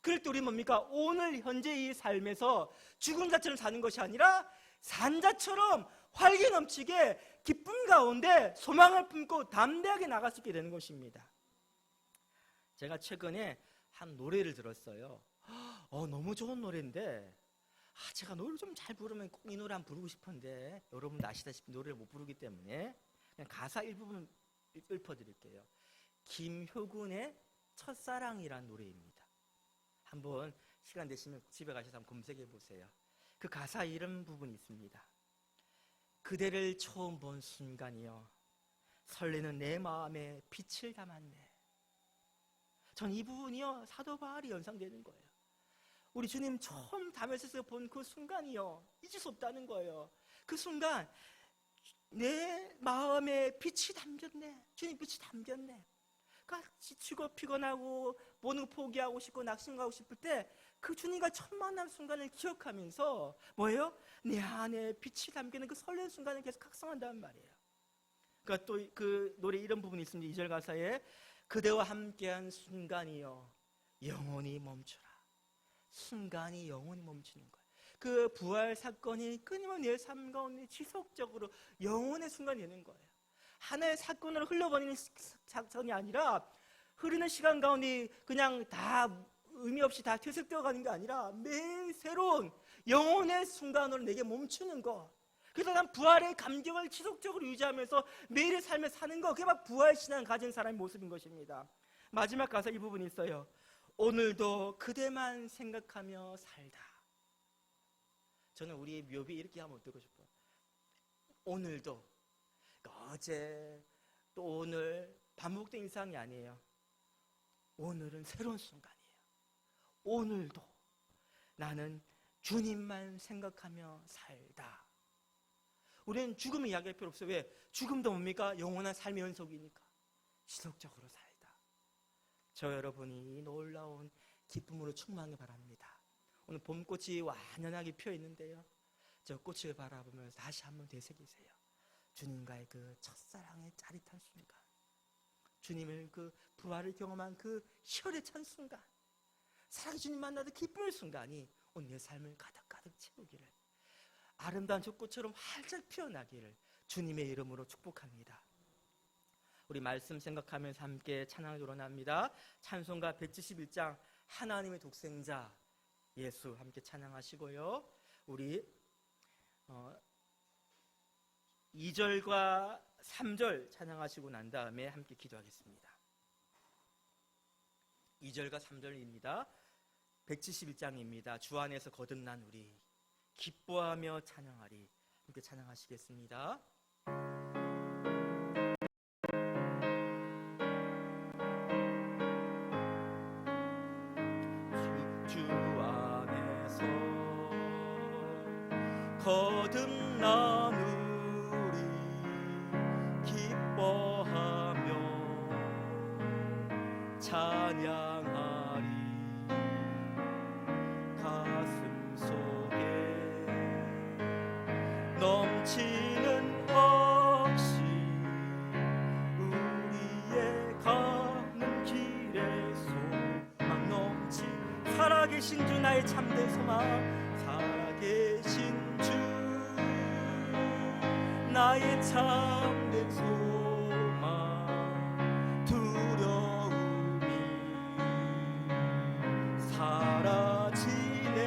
Speaker 2: 그럴 때 우리 뭡니까? 오늘 현재 이 삶에서 죽음 자체를 사는 것이 아니라 산자처럼 활기 넘치게 기쁨 가운데 소망을 품고 담대하게 나갈 수 있게 되는 것입니다. 제가 최근에 한 노래를 들었어요. 너무 좋은 노래인데 제가 노래를 좀 잘 부르면 꼭 이 노래 한번 부르고 싶은데 여러분도 아시다시피 노래를 못 부르기 때문에 그냥 가사 일부분 읊어드릴게요. 김효군의 첫사랑이라는 노래입니다. 한번 시간 되시면 집에 가셔서 한번 검색해 보세요. 그 가사 이런 부분이 있습니다. 그대를 처음 본 순간이여 설레는 내 마음에 빛을 담았네. 전 이 부분이요 사도 바울이 연상되는 거예요. 우리 주님 처음 다메섹에서 본 그 순간이요 잊을 수 없다는 거예요. 그 순간 내 마음에 빛이 담겼네. 주님 빛이 담겼네. 그러니까 지치고 피곤하고 모든 거 포기하고 싶고 낙심하고 싶을 때 그 주님과 첫 만남 순간을 기억하면서 뭐예요? 내 안에 빛이 담기는 그 설레는 순간을 계속 각성한다는 말이에요. 그러니까 또 그 노래 이런 부분이 있습니다. 2절 가사에 그대와 함께한 순간이여 영원히 멈춰라. 순간이 영원히 멈추는 거예요. 그 부활 사건이 끊임없이 내 삶 가운데 지속적으로 영원의 순간이 되는 거예요. 하나의 사건으로 흘러버리는 사건이 아니라 흐르는 시간 가운데 그냥 다 의미 없이 다 퇴색되어 가는 게 아니라 매일 새로운 영혼의 순간으로 내게 멈추는 것. 그래서 난 부활의 감격을 지속적으로 유지하면서 매일의 삶을 사는 것. 그게 바로 부활 신앙을 가진 사람의 모습인 것입니다. 마지막 가사 이 부분이 있어요. 오늘도 그대만 생각하며 살다. 저는 우리의 묘비 이렇게 하면 어떨고 싶어요. 오늘도 어제 또 오늘 반복된 일상이 아니에요. 오늘은 새로운 순간이에요. 오늘도 나는 주님만 생각하며 살다. 우리는 죽음을 이야기할 필요 없어요. 왜? 죽음도 뭡니까? 영원한 삶의 연속이니까. 지속적으로 살다. 저 여러분이 이 놀라운 기쁨으로 충만하기 바랍니다. 오늘 봄꽃이 완연하게 피어 있는데요. 저 꽃을 바라보면서 다시 한번 되새기세요. 주님과의 그 첫사랑의 짜릿한 순간, 주님을 그 부활을 경험한 그 희열에 찬 순간, 사랑의 주님 만나도 기쁨의 순간이 오늘 내 삶을 가득가득 채우기를, 아름다운 저 꽃처럼 활짝 피어나기를 주님의 이름으로 축복합니다. 우리 말씀 생각하면서 함께 찬양을 드러납니다. 찬송가 171장 하나님의 독생자 예수 함께 찬양하시고요. 우리 2절과 3절 찬양하시고 난 다음에 함께 기도하겠습니다. 2절과 3절입니다. 171장입니다. 주 안에서 거듭난 우리 기뻐하며 찬양하리. 함께 찬양하시겠습니다. 주 안에서 거듭난 우리 기뻐하며 찬양하리. 가슴 속에 넘치는 억시 우리의 가는 길에 소망 넘치 살아계신 주 나의 참된 소망 살아계신 주 나의 참된 소망 두려움이 사라지네.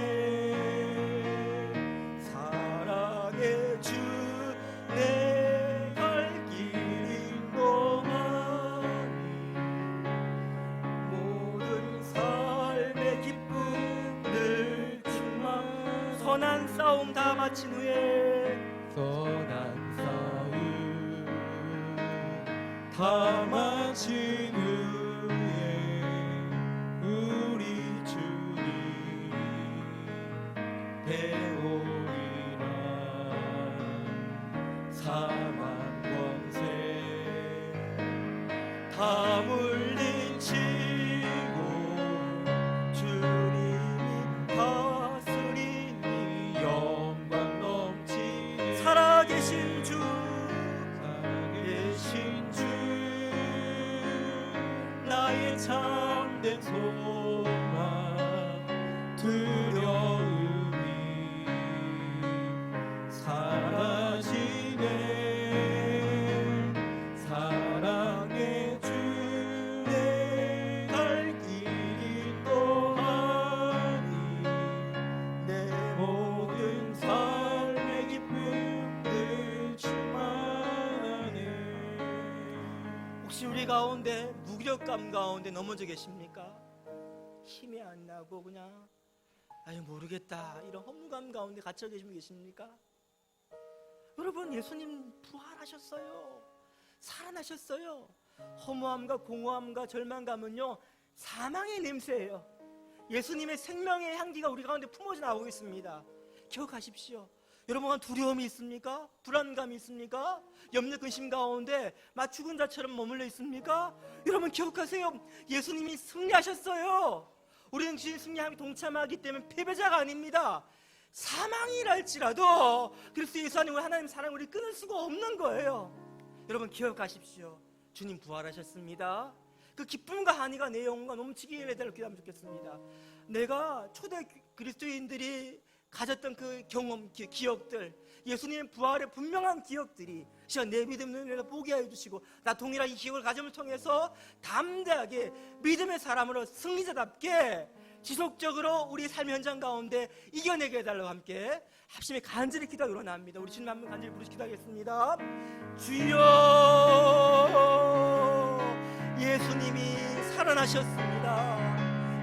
Speaker 2: 사랑의 주 내 갈 길 인도하니 모든 삶의 기쁨 늘 충만 선한 싸움 다 마친 후에
Speaker 3: 선한 싸움 다 마친 후에 우리 주님 배우리라. 사망 권세 다 물리치고 주님이 다스리니 영광 넘치니
Speaker 2: 살아계신 주
Speaker 3: 살아계신 주 나의 참된 소망 두려움이 사라지네. 사랑의 주 내 갈 길이 또하니 내 모든 삶의 기쁨들 충만하네.
Speaker 2: 혹시 우리 가운데 무력감 가운데 넘어져 계십니까? 힘이 안 나고 그냥 아유 모르겠다 이런 허무감 가운데 갇혀 계십니까? 여러분, 예수님 부활하셨어요. 살아나셨어요. 허무함과 공허함과 절망감은요 사망의 냄새예요. 예수님의 생명의 향기가 우리 가운데 품어져 나오고 있습니다. 기억하십시오. 여러분, 두려움이 있습니까? 불안감이 있습니까? 염려 근심 가운데 막 죽은 자처럼 머물러 있습니까? 여러분 기억하세요. 예수님이 승리하셨어요. 우리는 주님 승리함에 동참하기 때문에 패배자가 아닙니다. 사망이랄지라도 그리스도 예수 안에 하나님 사랑을 우리 끊을 수가 없는 거예요. 여러분 기억하십시오. 주님 부활하셨습니다. 그 기쁨과 한이가 내 영혼과 넘치게 해달라고 기도하면 좋겠습니다. 내가 초대 그리스도인들이 가졌던 그 경험, 기억들, 예수님의 부활의 분명한 기억들이 시간 내 믿음 눈에서 보게 해주시고 나 동일한 이 기억을 가짐을 통해서 담대하게 믿음의 사람으로 승리자답게 지속적으로 우리 삶의 현장 가운데 이겨내게 해달라고 함께 합심에 간절히 기도하기 원합니다. 우리 주님 한번 간절히 부르시 기도하겠습니다. 주여, 예수님이 살아나셨습니다.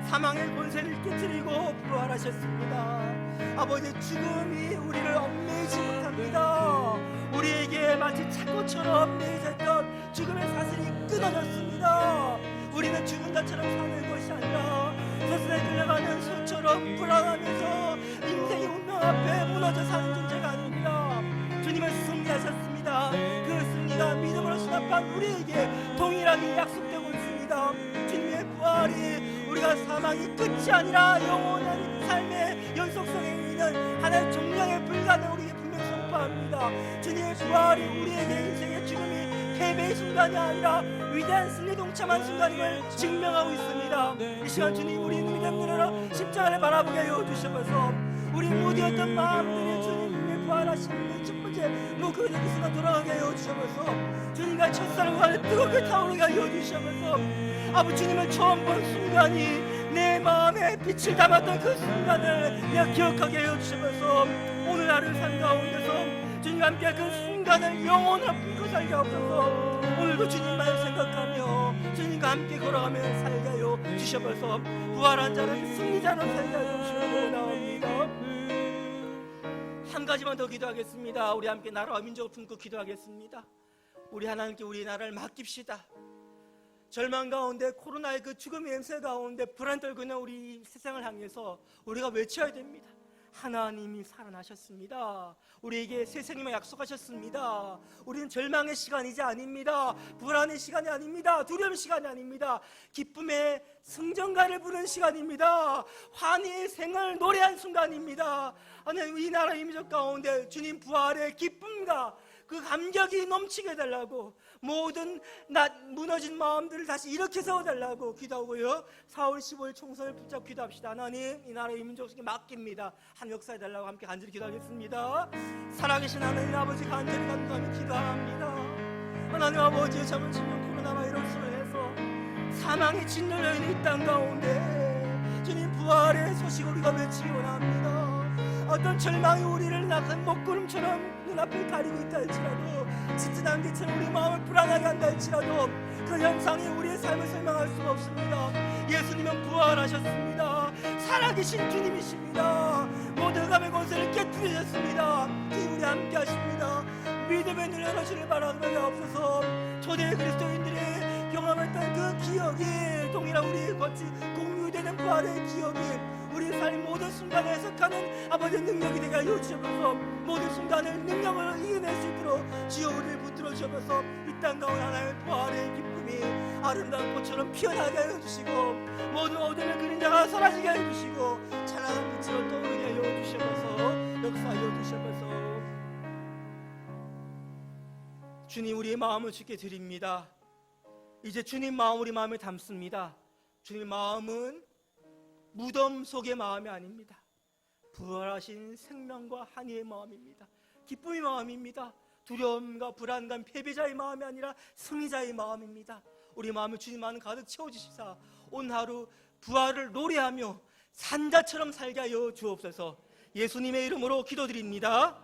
Speaker 2: 사망의 권세를 깨뜨리고 부활하셨습니다. 아버지, 죽음이 우리를 얽매이지 못합니다. 우리에게 마치 착고처럼 매이졌던 죽음의 사슬이 끊어졌습니다. 우리는 죽은 자처럼 사는 것이 아니라 서슬에 끌려가는 소처럼 불안하면서 인생의 운명 앞에 무너져 사는 존재가 아닙니다. 주님은 승리하셨습니다. 그 승리가 믿음으로 수납한 우리에게 동일하게 약속되고 있습니다. 주님의 부활이 우리가 사망이 끝이 아니라 영원한 삶의 연속성에 있는 하나의 정량의 불가능을 우리에게 분명히 선포합니다. 주님의 부활이 우리에게 인생의 죽음이 패배의 순간이 아니라 위대한 승리에 동참한 순간임을 증명하고 있습니다. 이 시간 주님, 우리 믿음 눈으로 십자가를 바라보게 하여 주셔서 우리 무디었던 마음들이 주님의 부활하시는 첫 번째 그 순간 돌아가게 하여 주셔서 주님과 첫사랑과 뜨겁게 타오르게 하여 주셔서 아버지, 주님을 처음 본 순간이 내 마음에 빛을 담았던 그 순간을 내가 기억하게 해여 주시면서 오늘 하루 삶 가운데서 주님과 함께 그 순간을 영원으로 품고 살게 하옵소서. 오늘도 주님만 생각하며 주님과 함께 걸어가며 살게 하여 주셔서 부활한 자는 승리자로 살게 하여 주시고 나옵니다. 한 가지만 더 기도하겠습니다. 우리 함께 나라와 민족을 품고 기도하겠습니다. 우리 하나님께 우리 나라를 맡깁시다. 절망 가운데 코로나의 그 죽음의 냄새 가운데 불안 떨고 있는 우리 세상을 향해서 우리가 외쳐야 됩니다. 하나님이 살아나셨습니다. 우리에게 새 생명을 약속하셨습니다. 우리는 절망의 시간이 이제 아닙니다. 불안의 시간이 아닙니다. 두려움의 시간이 아닙니다. 기쁨의 승전가를 부르는 시간입니다. 환희의 생을 노래한 순간입니다. 하나님, 이 나라 민족 가운데 주님 부활의 기쁨과 그 감격이 넘치게 해달라고, 모든 무너진 마음들을 다시 일으켜 세워달라고 기도하고요. 4월 15일 총선을 붙잡고 기도합시다. 하나님, 이 나라의 민족에게 맡깁니다. 한 역사해달라고 함께 간절히 기도하겠습니다. 살아계신 하나님 아버지, 간절히 간구하며 기도합니다. 하나님 아버지, 저번 7년 코로나 바이러스로 해서 사망이 짓눌려 있는 이 땅 가운데 주님 부활의 소식을 우리가 외치기 원합니다. 어떤 절망이 우리를 낙한 먹구름처럼 눈앞을 가리고 있다 할지라도, 짙은 안개처럼 우리 마음을 불안하게 한다 할지라도 그 현상이 우리의 삶을 설명할 수가 없습니다. 예수님은 부활하셨습니다. 살아계신 주님이십니다. 모든
Speaker 3: 모든 감의 권세를 깨뜨리셨습니다. 주님 우리 함께 하십니다. 믿음의 눈을 열어주길 바라며 없어서 초대 그리스도인들이 경험했던 그 기억이 동일한 우리 같이 공유되는 부활의 기억이 우리 삶 모든 순간을 해석하는 아버지의 능력이 되게 하여 주셔서 모든 순간을 능력을 이겨낼 수 있도록 주여 우리를 붙들어 주셔서 이 땅 가운데 하나의 부활의 기쁨이 아름다운 꽃처럼 피어나게 하여 주시고 모든 어둠의 그림자가 사라지게 하여 주시고 찬란한 빛으로 떠오르게 하여 주셔서 역사하여 주셔서 주님 우리의 마음을 주께 드립니다. 이제 주님 마음 우리 마음에 담습니다. 주님 마음은 무덤 속의 마음이 아닙니다. 부활하신 생명과 한이의 마음입니다. 기쁨의 마음입니다. 두려움과 불안감 패배자의 마음이 아니라 승리자의 마음입니다. 우리 마음을 주님 안에 가득 채워주시사 오늘 하루 부활을 노래하며 산자처럼 살게 하여 주옵소서. 예수님의 이름으로 기도드립니다.